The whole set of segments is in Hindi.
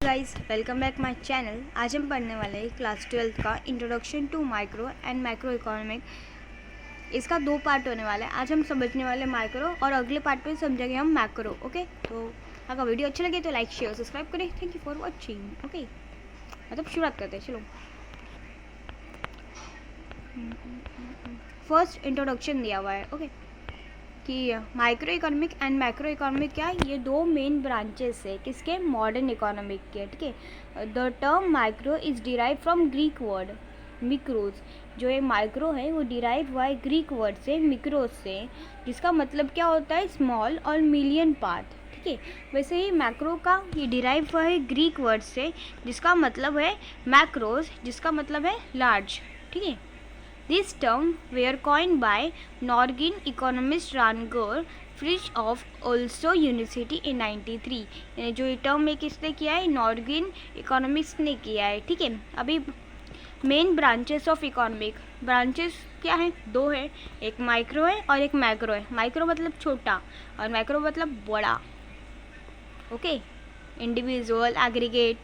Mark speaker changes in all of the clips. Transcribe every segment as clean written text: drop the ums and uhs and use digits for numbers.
Speaker 1: Guys, welcome back my channel. आज हम पढ़ने वाले हैं क्लास 12 का introduction to micro and macro economic. इसका दो पार्ट होने वाला है। आज हम समझने वाले माइक्रो और अगले पार्ट में समझेंगे हम मैक्रो। ओके, तो अगर वीडियो अच्छा लगे तो लाइक शेयर सब्सक्राइब करें। Thank you for watching. Okay, मतलब शुरुआत करते हैं। चलो, फर्स्ट इंट्रोडक्शन दिया हुआ है। ओके, कि micro economic and macro economic क्या है, ये दो मेन ब्रांचेस है किसके, मॉडर्न इकोनॉमिक के। ठीक है, the term micro is derive from Greek word mikros. जो ये माइक्रो है वो डिराइव हुआ है ग्रीक वर्ड से, मिक्रोज से, जिसका मतलब क्या होता है, स्मॉल और मिलियन पार्ट। ठीक है, वैसे ही मैक्रो का ये डिराइव हुआ है ग्रीक वर्ड से, जिसका मतलब है मैक्रोज, जिसका मतलब है लार्ज। ठीक है, These terms were coined by Norwegian economist Rangor Frisch of Oslo University in 93। यानी जो ये टर्म में किसने किया है, नॉर्वेजियन इकोनॉमिस्ट ने किया है। ठीक है, अभी main branches of economic, branches क्या है, दो है, एक माइक्रो है और एक मैक्रो है। माइक्रो मतलब छोटा और मैक्रो मतलब बड़ा। Okay, individual, aggregate.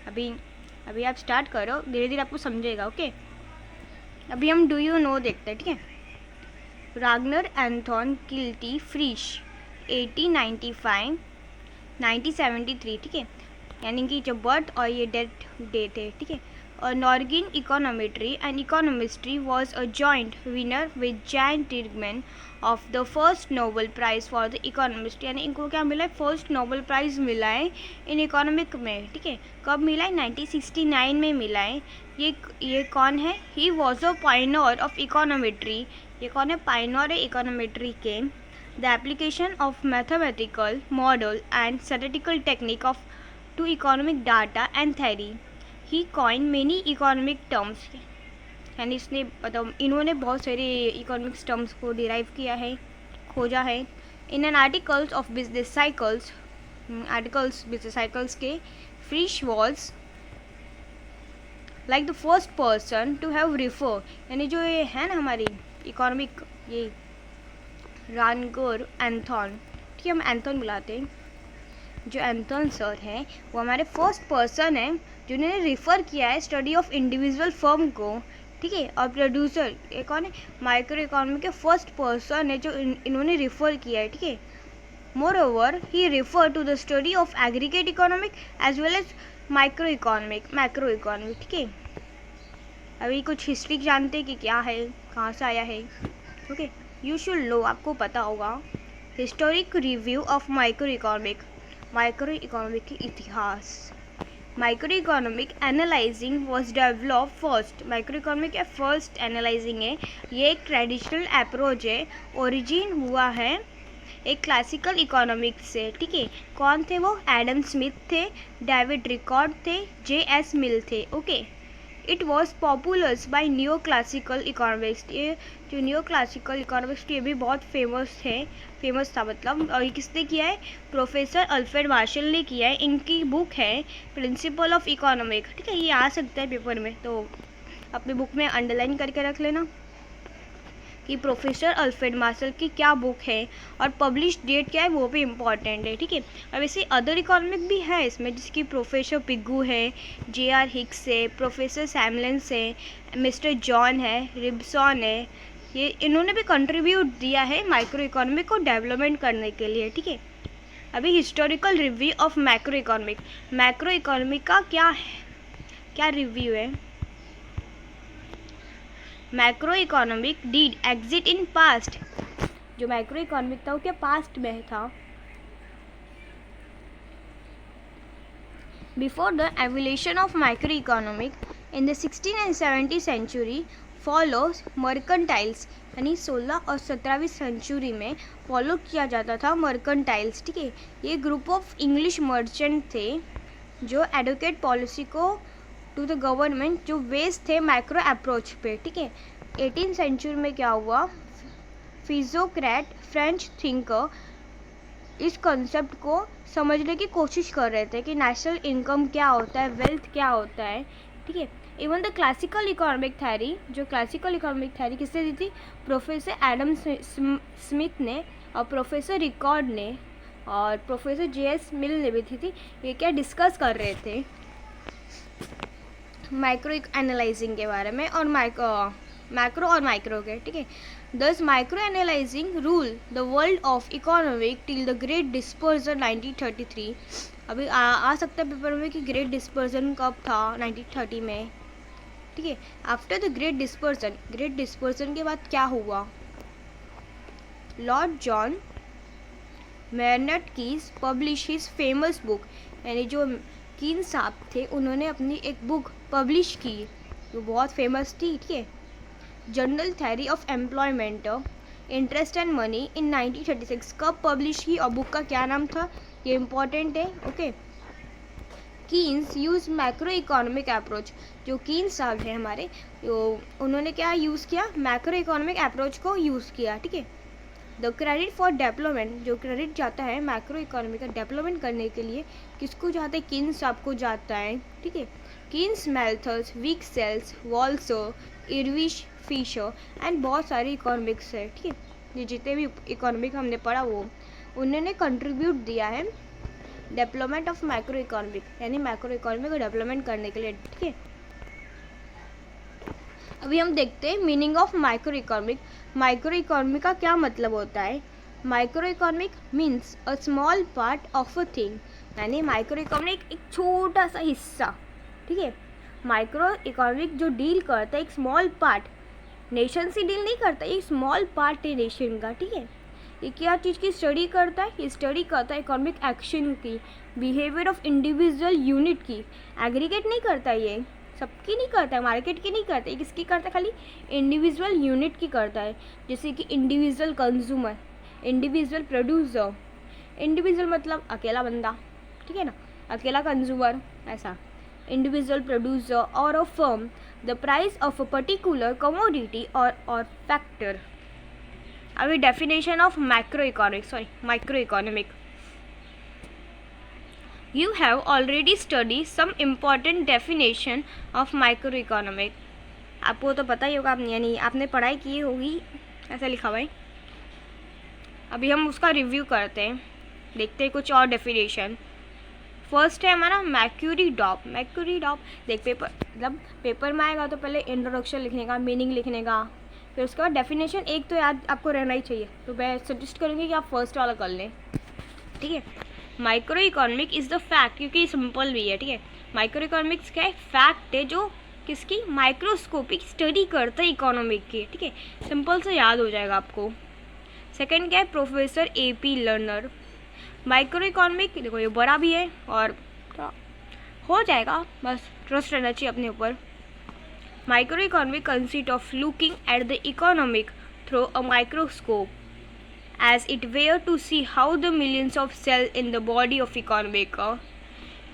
Speaker 1: अभी आप स्टार्ट करो, धीरे धीरे आपको समझेगा। ओके, अभी हम डू यू नो देखते हैं। ठीक है, रागनर एंथॉन किल्टी फ्रिश 1895 1973। ठीक है, यानी कि जो बर्थ और ये डेथ डेट है। ठीक है, और Norwegian econometry and economistry was a joint winner with Jan Tinbergen of the first Nobel prize for the economist. यानी इनको क्या मिला है, फर्स्ट नोबेल प्राइज़ मिला है इन इकोनॉमिक में। ठीक है, कब मिला है, 1969 में मिला है। ये कौन है, he was a pioneer of econometry. ये कौन है, पायनियर है इकोनॉमेट्री के। The application of mathematical model and statistical technique of to economic data and theory. He coin many economic terms. यानी इसने मतलब इन्होंने बहुत सारे इकोनॉमिक्स टर्म्स को डिराइव किया है, खोजा है। In an articles of business cycles, articles business cycles के, Frisch was like the first person to have refer. यानी जो ये है ना हमारी इकोनॉमिक, ये रानगर एंथॉन, ठीक है, हम एंथॉन बुलाते हैं। जो एंथॉन सर हैं वो हमारे फर्स्ट पर्सन हैं जिन्होंने रिफ़र किया है स्टडी ऑफ इंडिविजुअल फर्म को। ठीक है, और प्रोड्यूसर ये कौन है, माइक्रो इकोनॉमी के फर्स्ट पर्सन है जो इन्होंने रिफ़र किया है। ठीक है, moreover he refer to the study of aggregate economic as well as micro economic, macro economic. ठीक है, अभी कुछ हिस्ट्री जानते हैं कि क्या है, कहाँ से आया है। ओके, यू शुड नो, आपको पता होगा। Historic review of micro economic, micro economic के इतिहास। Micro economic analysing was develop first. Micro economic का फर्स्ट एनालाइजिंग है, ये एक ट्रेडिशनल अप्रोच है, ओरिजिन हुआ है एक क्लासिकल इकोनॉमिक्स से। ठीक है, कौन थे वो, एडम स्मिथ थे, डेविड रिकॉर्ड थे, जे.एस. मिल थे। Okay, it was पॉपुलर्स by new classical economics. ये जो न्यू क्लासिकल इकोनॉमिक्स ये भी बहुत फेमस था मतलब। और ये किसने किया है, प्रोफेसर अल्फ्रेड मार्शल ने किया है। इनकी बुक है प्रिंसिपल ऑफ इकोनॉमिक। ठीक है, ये आ सकता है पेपर में, तो अपनी बुक में अंडरलाइन करके रख लेना कि प्रोफेसर अल्फ्रेड मार्शल की क्या बुक है और पब्लिश डेट क्या है, वो भी इम्पॉर्टेंट है। ठीक है, और वैसे अदर इकोनॉमिक भी है इसमें, जिसकी प्रोफेसर पिग्गू है, जे.आर. हिक्स है, प्रोफेसर सैमलेंस है, मिस्टर जॉन है, रिब्सॉन है। ये इन्होंने भी कंट्रीब्यूट दिया है माइक्रो इकोनॉमिक को डेवलपमेंट करने के लिए। ठीक है, अभी historical review of macro economic. Macro economic का क्या रिव्यू है, macro economic did exit in past. जो मैक्रो इकोनॉमिक था वो क्या पास्ट में था। Before the evolution of micro economic in the 16 and 17 century follows mercantiles. यानी 16 और 17वीं सेंचुरी में फॉलो किया जाता था मर्केंटाइल्स। ठीक है, ये ग्रुप ऑफ इंग्लिश मर्चेंट थे जो एडवोकेट पॉलिसी को टू द गवर्नमेंट, जो बेस्ड थे माइक्रो अप्रोच पे। ठीक है, 18 सेंचुरी में क्या हुआ, फिजोक्रेट फ्रेंच थिंकर इस कॉन्सेप्ट को समझने की कोशिश कर रहे थे कि नेशनल इनकम क्या होता है, वेल्थ क्या होता है। ठीक है, even the classical economic theory, जो क्लासिकल इकोनॉमिक थ्योरी किसने दी थी, प्रोफेसर एडम स्मिथ ने और प्रोफेसर रिकॉर्ड ने। और प्रोफेसर JS मिल ने भी थी ये क्या डिस्कस कर रहे थे माइक्रो एनालाइजिंग के बारे में और मैक्रो और माइक्रो के, ठीक है। दस micro analysing rule the world of economic till the great dispersion 1933। अभी आ सकता है पेपर में कि ग्रेट डिस्पर्जन कब था, 1930 में, ठीक है। आफ्टर द ग्रेट डिस्पर्जन के बाद क्या हुआ, lord John Maynard Keynes publish his famous book, यानी जो कीन साहब थे उन्होंने अपनी एक बुक पब्लिश की जो बहुत फेमस थी, ठीक है, general theory of employment interest and money in 1936। कब पब्लिश की और बुक का क्या नाम था, ये इम्पॉर्टेंट है, okay. Keynes use macro economic approach, जो कीन्स साहब हैं हमारे, उन्होंने क्या यूज़ किया, मैक्रो इकोनॉमिक अप्रोच को यूज़ किया, ठीक है। द क्रेडिट फॉर डेवलपमेंट, जो क्रेडिट जाता है मैक्रो इकोनॉमी का डेवलपमेंट करने के लिए किसको जाता है, कीन्स साहब को जाता है, ठीक है। Keynes methods, Wicksell, Walras, इरविश फिशर एंड बहुत सारे इकोनॉमिक्स है, ठीक है। ये जितने भी इकोनॉमिक हमने पढ़ा वो उन्होंने कंट्रीब्यूट दिया है डेवलपमेंट ऑफ मैक्रो इकोनॉमिक, यानी मैक्रो इकोनॉमी को डेवलपमेंट करने के लिए, ठीक है। अभी हम देखते हैं meaning of micro economic. Micro economic का क्या मतलब होता है, micro economic means a small part of a thing, यानी माइक्रो इकोनॉमिक एक छोटा सा हिस्सा, ठीक है। माइक्रो इकोनॉमिक जो डील करता है एक स्मॉल पार्ट, नेशन से डील नहीं करता, एक स्मॉल पार्ट है नेशन का, ठीक है। ये क्या चीज़ की स्टडी करता है, ये स्टडी करता है इकोनॉमिक एक्शन की, बिहेवियर ऑफ इंडिविजुअल यूनिट की, एग्रीगेट नहीं करता, ये सबकी नहीं करता है, मार्केट की नहीं करता है, किसकी करता है, खाली इंडिविजुअल यूनिट की करता है। जैसे कि individual consumer, individual producer, individual मतलब अकेला बंदा, ठीक है ना, अकेला कंज्यूमर, ऐसा इंडिविजुअल प्रोड्यूसर और a firm, the price of a particular commodity और फैक्टर। अभी definition of micro economic. You have already studied some important definition of microeconomic। आपको तो पता ही होगा, यानी आपने पढ़ाई की होगी, ऐसा लिखा हुआ है। अभी हम उसका रिव्यू करते हैं, देखते हैं कुछ और डेफिनेशन। फर्स्ट है हमारा मैक्यूरी डॉप। देख पेपर में आएगा तो पहले इंट्रोडक्शन लिखने का, मीनिंग लिखने का, फिर उसके बाद डेफिनेशन एक तो याद आपको रहना ही चाहिए, तो मैं सजेस्ट करूँगी कि आप फर्स्ट वाला कर लें, ठीक है। Micro economic is the fact, क्योंकि सिंपल भी है, ठीक है। माइक्रो इकोनॉमिक्स क्या है, फैक्ट है जो किसकी, माइक्रोस्कोपिक स्टडी करता है इकोनॉमिक की, ठीक है। सिंपल से याद हो जाएगा आपको। सेकंड क्या है, professor AP learner. Micro economic देखो ये बड़ा भी है और हो जाएगा, बस ट्रस्ट रहना चाहिए अपने ऊपर। Micro economic consist of looking at the economic through a microscope as it were to see how the millions of cells in the body of economic,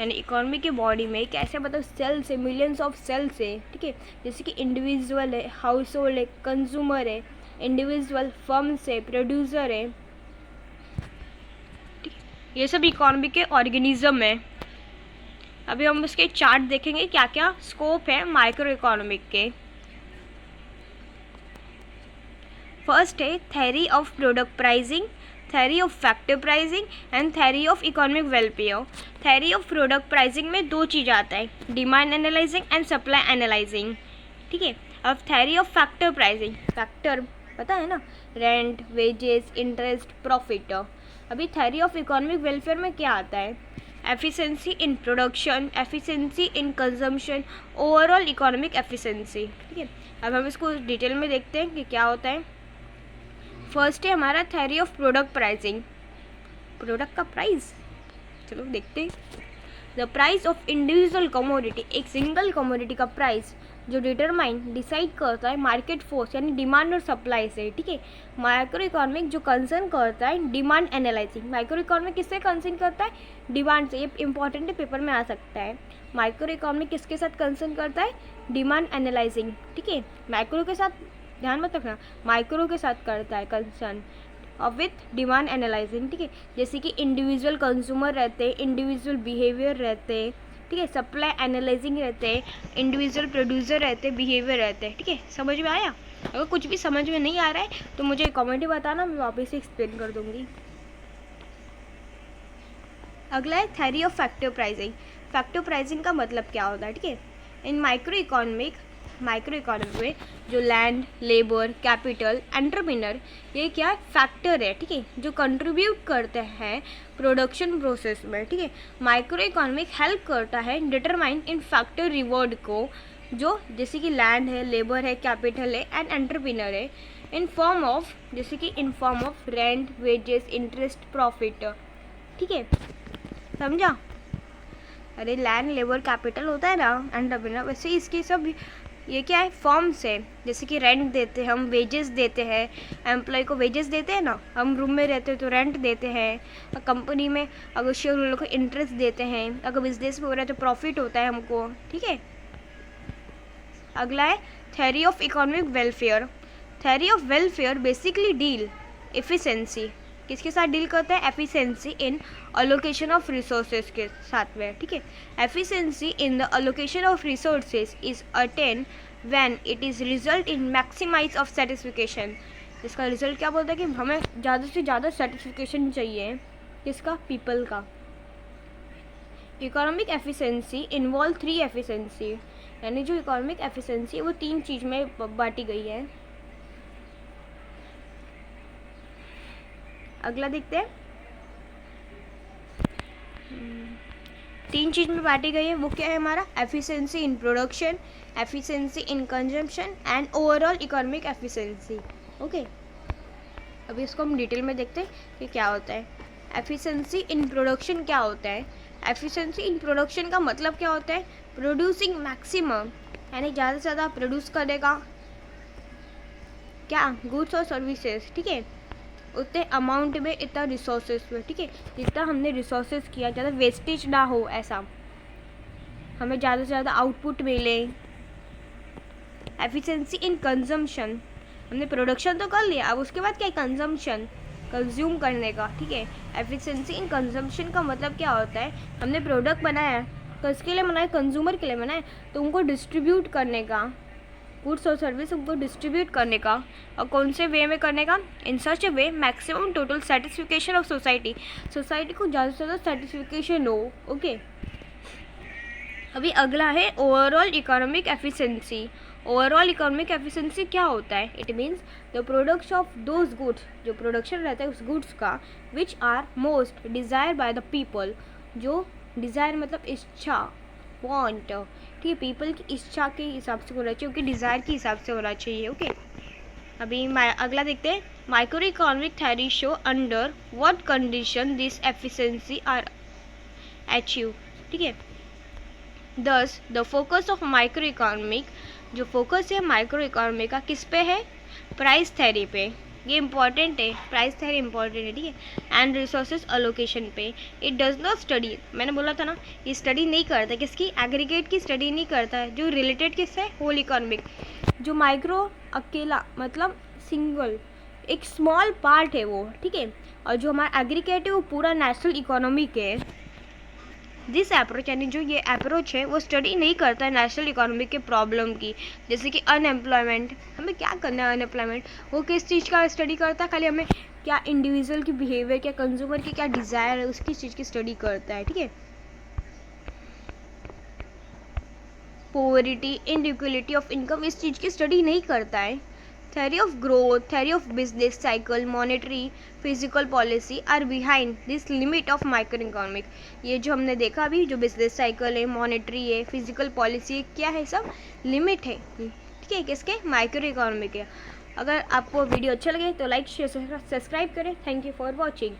Speaker 1: यानी इकोनॉमी के बॉडी में कैसे मतलब सेल्स है, मिलियंस ऑफ सेल्स है, ठीक है। जैसे कि इंडिविजुअल है, हाउस होल्ड है, कंज्यूमर है, इंडिविजुअल फर्म्स है, प्रोड्यूसर है, ठीक है। ये सब इकोनॉमी के ऑर्गेनिज्म है। अभी हम उसके चार्ट देखेंगे क्या क्या स्कोप है माइक्रो इकोनॉमिक के। फर्स्ट है theory of product pricing, theory of factor pricing and theory of economic welfare. Theory of product pricing में दो चीज़ आता है, demand analysing and supply analysing, ठीक है। अब theory of factor pricing, factor पता है ना, रेंट, वेजेस, इंटरेस्ट, प्रॉफिट। अभी थ्योरी ऑफ इकोनॉमिक वेलफेयर में क्या आता है, efficiency in production, efficiency in consumption, overall economic efficiency, ठीक है। अब हम इसको डिटेल में देखते हैं कि क्या होता है। फर्स्ट है हमारा theory of product pricing, product का प्राइस, चलो देखते हैं। The price of individual commodity, एक सिंगल कमोडिटी का प्राइस जो डिसाइड करता है मार्केट फोर्स यानी डिमांड और सप्लाई से, ठीक है। माइक्रो इकोनॉमिक जो कंसर्न करता है डिमांड एनालाइजिंग, माइक्रो इकोनॉमिक किससे कंसर्न करता है, डिमांड से, ये इंपॉर्टेंट है, पेपर में आ सकता है। माइक्रो इकोनॉमिक किसके साथ कंसर्न करता है, डिमांड एनालाइजिंग, ठीक है। माइक्रो के साथ ध्यान मत रखना, माइक्रो के साथ करता है कंसर्न और विथ डिमांड एनालाइजिंग, ठीक है। जैसे कि इंडिविजुअल कंज्यूमर रहते हैं, इंडिविजुअल बिहेवियर रहते हैं, ठीक है, सप्लाई एनालाइजिंग रहते हैं, इंडिविजुअल प्रोड्यूसर रहते हैं, बिहेवियर रहते हैं, ठीक है। समझ में आया? अगर कुछ भी समझ में नहीं आ रहा है तो मुझे कमेंट में बताना, मैं वापस से एक्सप्लेन कर दूँगी। अगला है theory of factor pricing. Factor pricing का मतलब क्या होता है, ठीक है। इन माइक्रो इकोनॉमिक में जो लैंड, लेबर, कैपिटल, एंटरप्रेन्योर, ये क्या है, फैक्टर है, ठीक है, जो कंट्रीब्यूट करते हैं प्रोडक्शन प्रोसेस में, ठीक है। माइक्रो इकोनॉमिक हेल्प करता है डिटरमाइन इन फैक्टर रिवॉर्ड को, जो जैसे कि लैंड है, लेबर है, कैपिटल है एंड एंटरप्रेन्योर है, in form of rent, wages, interest, profit, ठीक है, समझा। अरे लैंड, लेबर, कैपिटल होता है ना एंटरप्रेन्योर, वैसे इसके सब ये क्या है, फॉर्म्स है। जैसे कि रेंट देते हैं हम, वेजेस देते हैं, एम्प्लॉय को वेजेस देते हैं ना, हम रूम में रहते हैं तो रेंट देते हैं, कंपनी में अगर शेयर होल्डर को इंटरेस्ट देते हैं, अगर बिजनेस में हो रहा है तो प्रॉफिट होता है हमको, ठीक है। अगला है theory of economic welfare. Theory of welfare basically deal efficiency, किसके साथ डील करता है, efficiency in allocation of resources के साथ में, ठीक है। Efficiency in the allocation of resources is attain when it is result in maximise of satisfaction. इसका रिजल्ट क्या बोलता है कि हमें ज़्यादा से ज़्यादा सेटिस्फिकेशन चाहिए, किसका, पीपल का। इकोनॉमिक एफिशिएंसी इन्वॉल्व 3 एफिशिएंसी, यानी जो इकोनॉमिक एफिशिएंसी है वो 3 चीज़ में बांटी गई है। अगला देखते हैं, 3 चीज़ में बांटी गई है, वो क्या है हमारा, efficiency in production, efficiency in consumption and overall economic efficiency. Okay, अभी इसको हम डिटेल में देखते हैं कि क्या होता है। एफिशिएंसी इन प्रोडक्शन क्या होता है, एफिशिएंसी इन प्रोडक्शन का मतलब क्या होता है, प्रोड्यूसिंग मैक्सिमम, यानी ज़्यादा से ज़्यादा प्रोड्यूस करेगा क्या, गुड्स और सर्विसेज, ठीक है, उतने अमाउंट में, इतना रिसोर्सेज में, ठीक है, जितना हमने रिसोर्सेज किया ज़्यादा वेस्टेज ना हो, ऐसा हमें ज़्यादा से ज़्यादा आउटपुट मिले। एफिशिएंसी इन कंजम्पशन, हमने प्रोडक्शन तो कर लिया, अब उसके बाद क्या है, कंजम्पशन, कंज्यूम करने का, ठीक है। एफिशिएंसी इन कंजम्पशन का मतलब क्या होता है, हमने प्रोडक्ट बनाया, किसके लिए बनाया, कंज्यूमर के लिए बनाया, तो उनको डिस्ट्रीब्यूट करने का, गुड्स और सर्विस उनको डिस्ट्रीब्यूट करने का, और कौन से वे में करने का, in such a way maximum total satisfaction of society, society को ज़्यादा से ज़्यादा सेटिस्फिकेशन हो। ओके, अभी अगला है overall economic efficiency. Overall economic efficiency क्या होता है, it means the production of those goods, जो प्रोडक्शन रहता है उस गुड्स का, which are most desire by the people, जो डिज़ायर मतलब इच्छा, वांट, ठीक है, पीपल की इच्छा के हिसाब से होना चाहिए, उनके डिज़ायर के हिसाब से होना चाहिए। ओके, अभी अगला देखते हैं, micro economic theory show under what condition this efficiency are achieve, ठीक है। Thus the focus of micro economic, जो फोकस है माइक्रो इकोनॉमिक का किस पे है, प्राइस थ्योरी पे, ये इंपॉर्टेंट है, प्राइस थ्योरी इंपॉर्टेंट है, ठीक है, एंड रिसोर्सेज अलोकेशन पे। इट डज नॉट स्टडी, मैंने बोला था ना, ये स्टडी नहीं करता, किसकी, एग्रीगेट की स्टडी नहीं करता है, जो रिलेटेड किससे, होल इकोनॉमिक। जो माइक्रो अकेला मतलब सिंगल एक स्मॉल पार्ट है वो, ठीक है, और जो हमारा एग्रीगेट है वो पूरा नेशनल इकोनॉमिक है। दिस अप्रोच, यानी जो ये अप्रोच है वो स्टडी नहीं करता है नेशनल इकोनॉमी के प्रॉब्लम की, जैसे कि अनएम्प्लॉयमेंट, हमें क्या करना है अनएम्प्लॉयमेंट, वो किस चीज़ का स्टडी करता है, खाली हमें क्या इंडिविजुअल की बिहेवियर, क्या कंज्यूमर की क्या डिज़ायर है, उसकी चीज़ की स्टडी करता है, ठीक है। पॉवर्टी, इनइक्वालिटी ऑफ इनकम, इस चीज़ की स्टडी नहीं करता है। Theory of growth, theory of business cycle, monetary, physical policy are behind this limit of micro economic. ये जो हमने देखा अभी, जो बिजनेस साइकिल है, मॉनेटरी है, फिजिकल पॉलिसी है, क्या है, सब लिमिट है, ठीक है, किसके, माइक्रो इकोनॉमिक के। अगर आपको वीडियो अच्छा लगे तो लाइक शेयर सब्सक्राइब करें। Thank you for watching.